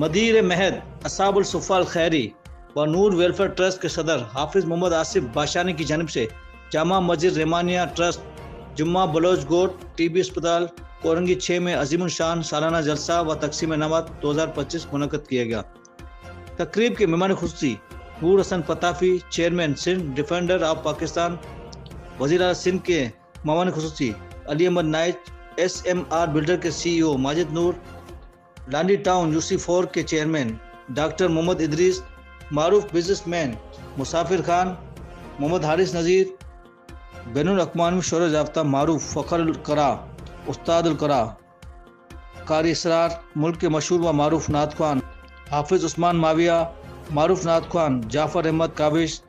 मदीर महद असाबुल सुफ़ा खैरी व नूर welfare trust के सदर हाफिज़ मोहम्मद आसिफ बाशानी की जानिब से जामा मस्जिद रहमानिया ट्रस्ट जुम्मा बलोच गोट टीबी अस्पताल कोरंगी 6 में अजीमुल शान सालाना जलसा व तकसीम इनामात 2025 मुनक़द किया गया। तकरीब के मेहमान खुसूसी Noor Hasan Pitafi chairman Sindh defender of Pakistan, वज़ीर आला सिंध के मेहमान खुसूसी अली अहमद नाइच, SMR बिल्डर के CEO Majid Noor, Landhi town UC4 के चेयरमैन डॉक्टर मोहम्मद इदरीस, मारूफ बिजनेसमैन मुसाफिर खान, मोहम्मद हारिस नज़ीर, बैनुल अक़वामी शोहरत याफ्ता मारूफ फ़खरुल क़रा उस्तादुल क़रा कारी इसरार, मुल्क के मशहूर व मारूफ नात ख़्वान हाफिज़ उस्मान माविया, मारूफ नात ख़्वान जाफ़र अहमद काबिश,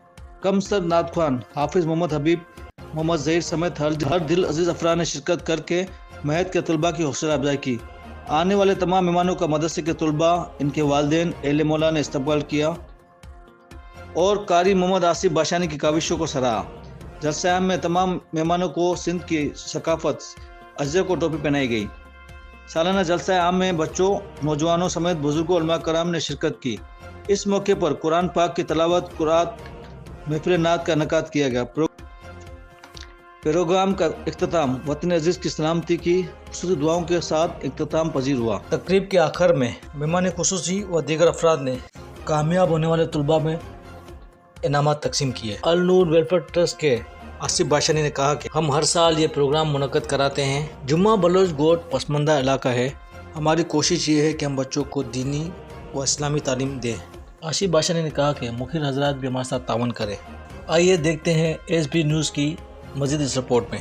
कमसर नात ख़्वान हाफिज़ मोहम्मद हबीब, मोहम्मद ज़हीर समेत हर दिल अजीज़ अफराद ने शिरकत करके महद के तलबा की हौसला अफजाई की। आने वाले तमाम मेहमानों का मदरसे के तलबा, इनके वालिदैन, अहले मौला ने इस्तकबाल किया और कारी मोहम्मद आसिफ बाशानी की काविशों को सराहा। जलसा में तमाम मेहमानों को सिंध की सकाफत अजर को टोपी पहनाई गई। सालाना जलसा आम में बच्चों, नौजवानों समेत बुजुर्गों उलमा कराम ने शिरकत की। इस मौके पर कुरान पाक की तलावत, कुरात, महफिल नात का इनेकाद किया गया। प्रोग्राम का इख्तिताम वतन अजीज़ की सलामती की खुसूसी दुआओं के साथ इख्तिताम पजीर हुआ। तकरीब के आखिर में मेहमान खुसूसी व दीगर अफराद ने कामयाब होने वाले तलबा में इनामात तकसीम किए। अल नूर वेलफेयर ट्रस्ट के आसिफ बाशानी ने कहा कि हम हर साल ये प्रोग्राम मुनक़द कराते हैं। जुम्मा बलोच गोट पसमंदा इलाका है। हमारी कोशिश ये है कि हम बच्चों को दीनी व इस्लामी तालीम दें। आसिफ बाशानी ने कहा कि मुखिर हजरात भी हमारे साथ तावन करें। आइए देखते हैं SB न्यूज़ की मज़ीद इस रिपोर्ट में।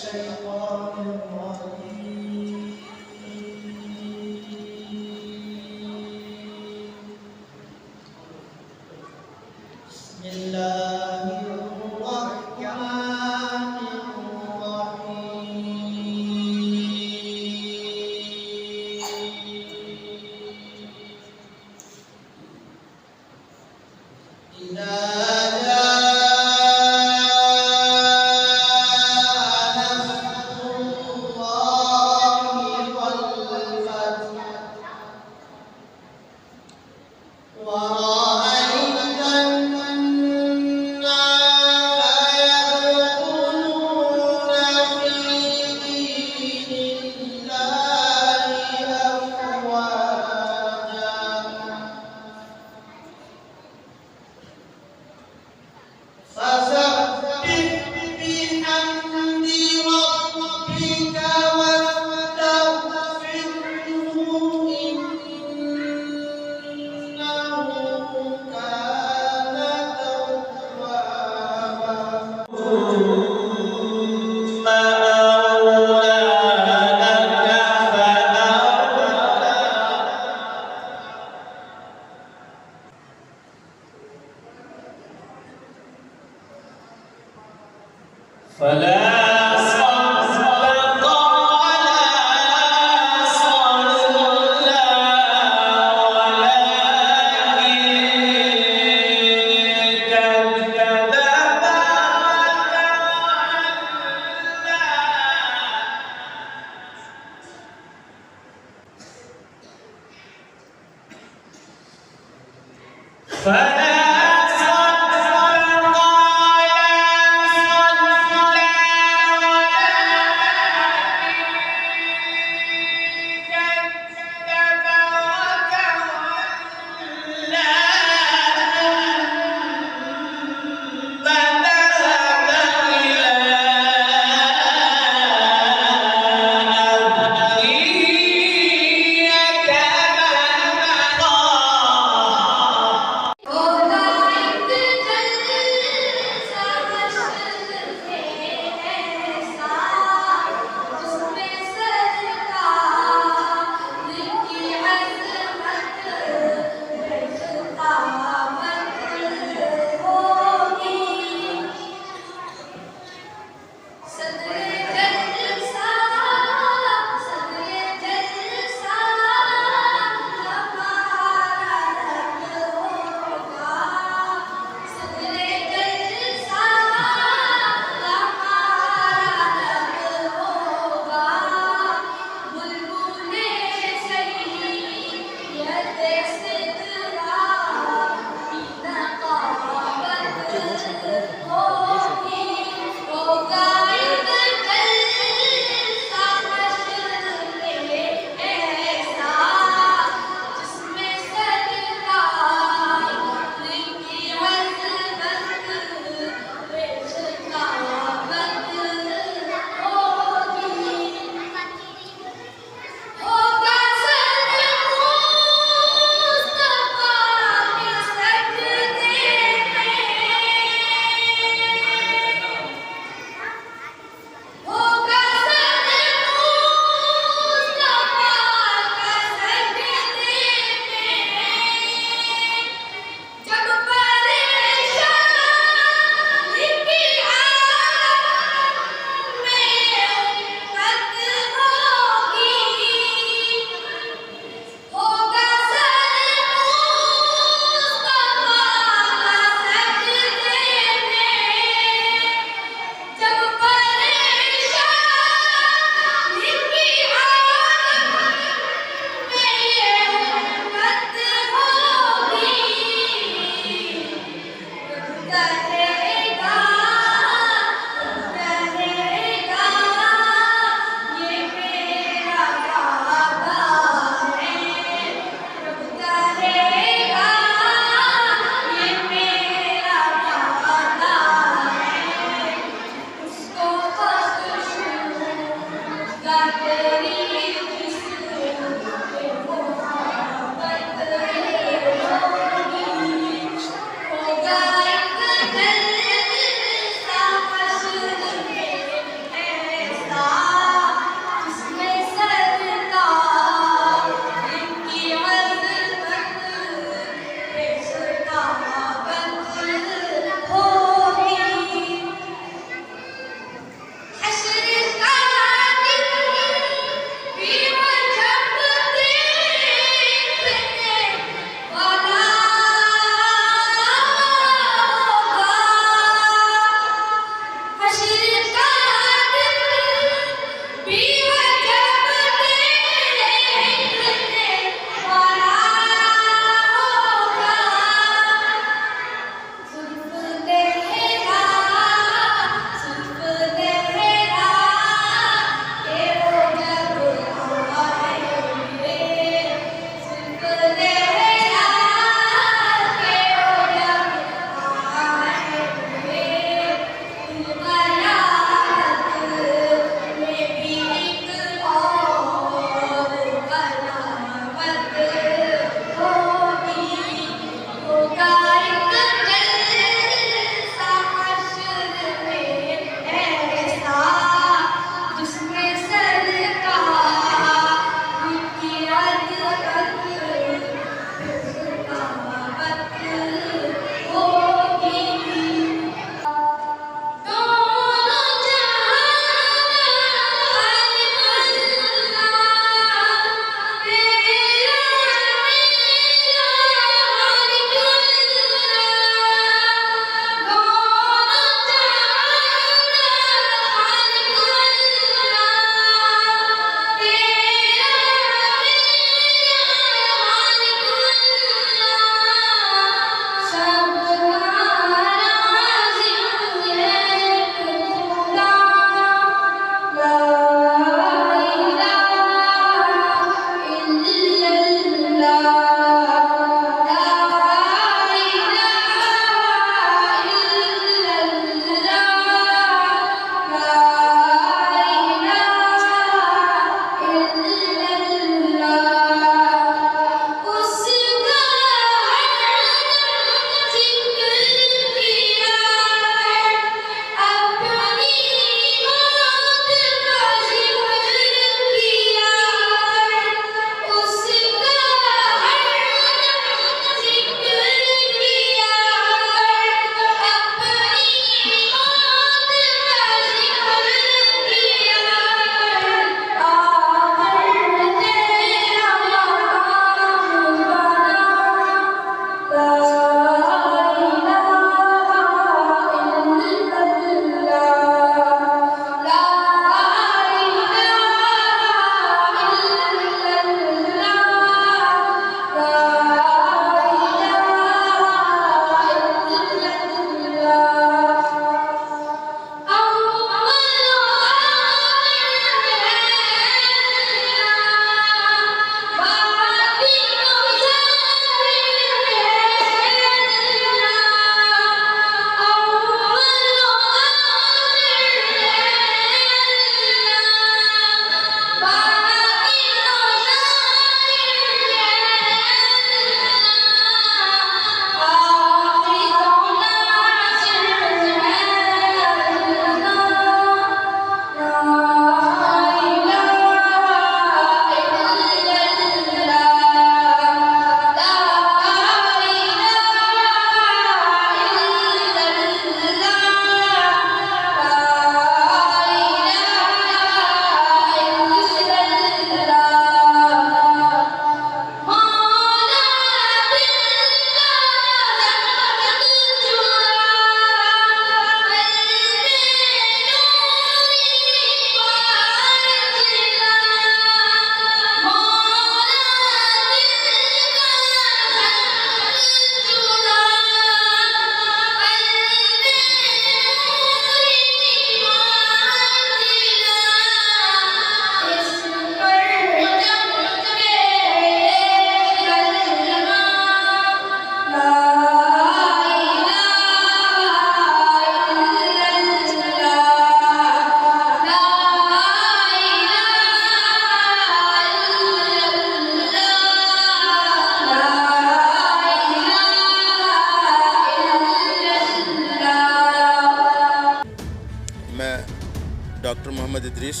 डॉक्टर मोहम्मद इदरीस।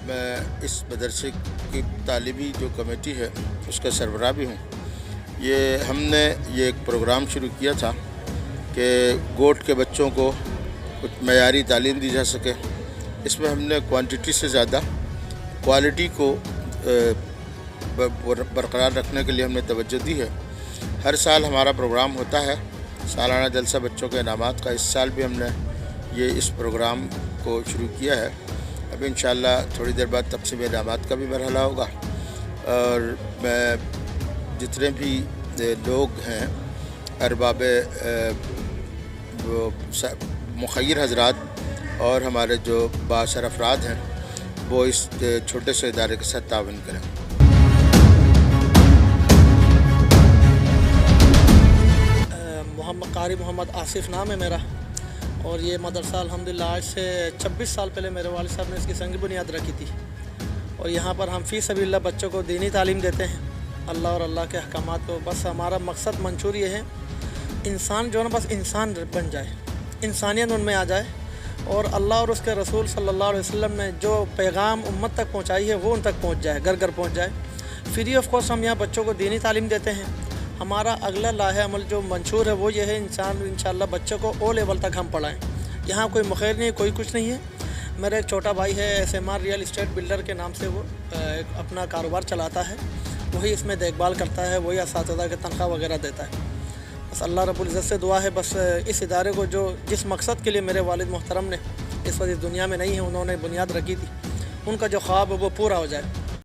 मैं इस मदरसे की तालिबी जो कमेटी है उसका सरबराह भी हूँ। हमने ये एक प्रोग्राम शुरू किया था कि गोट के बच्चों को कुछ मयारी तालीम दी जा सके। इसमें हमने क्वांटिटी से ज़्यादा क्वालिटी को बरकरार रखने के लिए हमने तवज्जो दी है। हर साल हमारा प्रोग्राम होता है, सालाना जलसा बच्चों के इनामात का। इस साल भी हमने इस प्रोग्राम को शुरू किया है। अब इंशाअल्लाह थोड़ी देर बाद तक़सीम इनामात का भी मरहला होगा और मैं जितने भी लोग हैं अरबाब मुखय्यर हजरात और हमारे जो बाअसर अफराद हैं वो इस छोटे से इदारे के साथ तावन करें। कारी मोहम्मद आसिफ नाम है मेरा और ये मदरसा अल्हम्दुलिल्लाह आज से 26 साल पहले मेरे वालिद साहब ने इसकी संग बुनियाद रखी थी और यहाँ पर हम फ़ी सबीलिल्लाह बच्चों को दीनी तालीम देते हैं, अल्लाह और अल्लाह के अहकामात को। बस हमारा मकसद मंशूर ये है इंसान जो है ना बस इंसान बन जाए, इंसानियत उनमें आ जाए और अल्लाह और उसके रसूल सल्लल्लाहु अलैहि वसल्लम ने जो पैगाम उम्मत तक पहुँचाई है वो उन तक पहुँच जाए, घर घर पहुँच जाए। फ्री ऑफ कॉस्ट हम यहाँ बच्चों को दीनी तालीम देते हैं। हमारा अगला लाहे अमल जो मंशूर है वो ये है इंशाअल्लाह बच्चों को ओ लेवल तक हम पढ़ाएँ। यहाँ कोई मुखैर नहीं, कोई कुछ नहीं है। मेरा एक छोटा भाई है SMR रियल इस्टेट बिल्डर के नाम से, वो अपना कारोबार चलाता है, वही इसमें देखभाल करता है, वही असातिज़ा के तनख्वाह वगैरह देता है। बस अल्लाह रब्बुल इज़्ज़त से दुआ है बस इस इदारे को जिस मकसद के लिए मेरे वालिद मोहतरम ने इस वक्त इस दुनिया में नहीं है उन्होंने बुनियाद रखी थी, उनका जो ख्वाब है वो पूरा हो जाए।